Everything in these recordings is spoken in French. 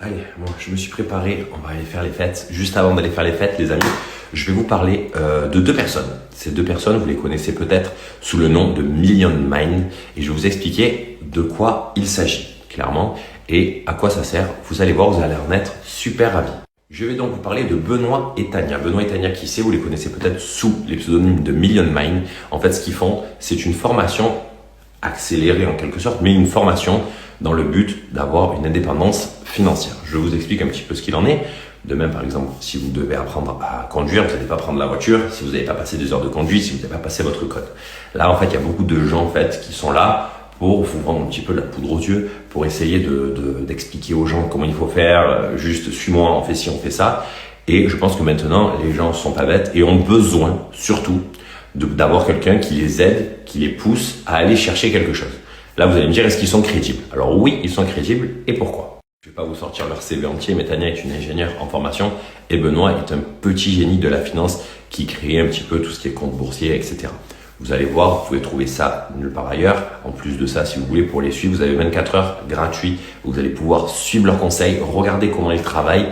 Allez, bon, je me suis préparé, on va aller faire les fêtes. Juste avant d'aller faire les fêtes, les amis, je vais vous parler de deux personnes. Ces deux personnes, vous les connaissez peut-être sous le nom de Million Mind et je vais vous expliquer de quoi il s'agit, clairement, et à quoi ça sert. Vous allez voir, vous allez en être super ravis. Je vais donc vous parler de Benoît et Tania. Benoît et Tania, qui c'est, vous les connaissez peut-être sous les pseudonymes de Million Mind. En fait, ce qu'ils font, c'est une formation accélérée en quelque sorte, mais une formation dans le but d'avoir une indépendance financière. Je vous explique un petit peu ce qu'il en est. De même, par exemple, si vous devez apprendre à conduire, vous n'allez pas prendre la voiture, si vous n'avez pas passé 2 heures de conduite, si vous n'avez pas passé votre code. Là, en fait, il y a beaucoup de gens en fait, qui sont là pour vous vendre un petit peu de la poudre aux yeux, pour essayer d'expliquer aux gens comment il faut faire, juste suis-moi, on fait ci, on fait ça. Et je pense que maintenant, les gens sont pas bêtes et ont besoin, surtout, d'avoir quelqu'un qui les aide, qui les pousse à aller chercher quelque chose. Là, vous allez me dire, est-ce qu'ils sont crédibles? Alors oui, ils sont crédibles. Et pourquoi? Je ne vais pas vous sortir leur CV entier, mais Tania est une ingénieure en formation et Benoît est un petit génie de la finance qui crée un petit peu tout ce qui est compte boursier, etc. Vous allez voir, vous pouvez trouver ça nulle part ailleurs. En plus de ça, si vous voulez, pour les suivre, vous avez 24 heures gratuits. Vous allez pouvoir suivre leurs conseils, regarder comment ils travaillent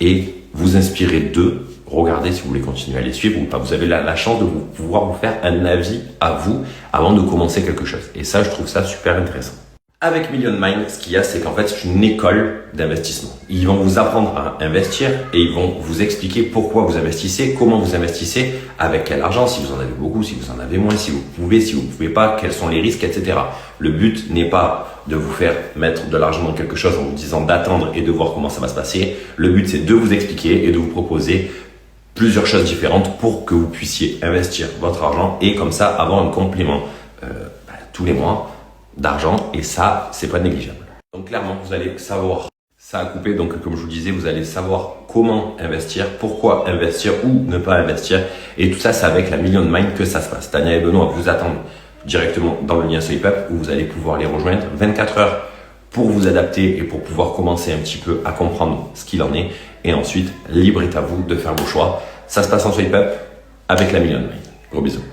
et vous inspirer d'eux. Regardez si vous voulez continuer à les suivre ou pas. Vous avez la chance de pouvoir vous faire un avis à vous avant de commencer quelque chose. Et ça, je trouve ça super intéressant. Avec Million Mind, ce qu'il y a, c'est qu'en fait, c'est une école d'investissement. Ils vont vous apprendre à investir et ils vont vous expliquer pourquoi vous investissez, comment vous investissez, avec quel argent, si vous en avez beaucoup, si vous en avez moins, si vous pouvez pas, quels sont les risques, etc. Le but n'est pas de vous faire mettre de l'argent dans quelque chose en vous disant d'attendre et de voir comment ça va se passer. Le but, c'est de vous expliquer et de vous proposer plusieurs choses différentes pour que vous puissiez investir votre argent et comme ça avoir un complément tous les mois d'argent et ça, c'est pas négligeable. Donc clairement, vous allez savoir ça à couper. Donc comme je vous disais, vous allez savoir comment investir, pourquoi investir ou ne pas investir et tout ça, c'est avec la Million Mind que ça se passe. Tania et Benoît vous attendent directement dans le lien SwipUp où vous allez pouvoir les rejoindre 24 heures pour vous adapter et pour pouvoir commencer un petit peu à comprendre ce qu'il en est. Et ensuite, libre est à vous de faire vos choix. Ça se passe en SwipUp avec la Million Mind. Gros bisous.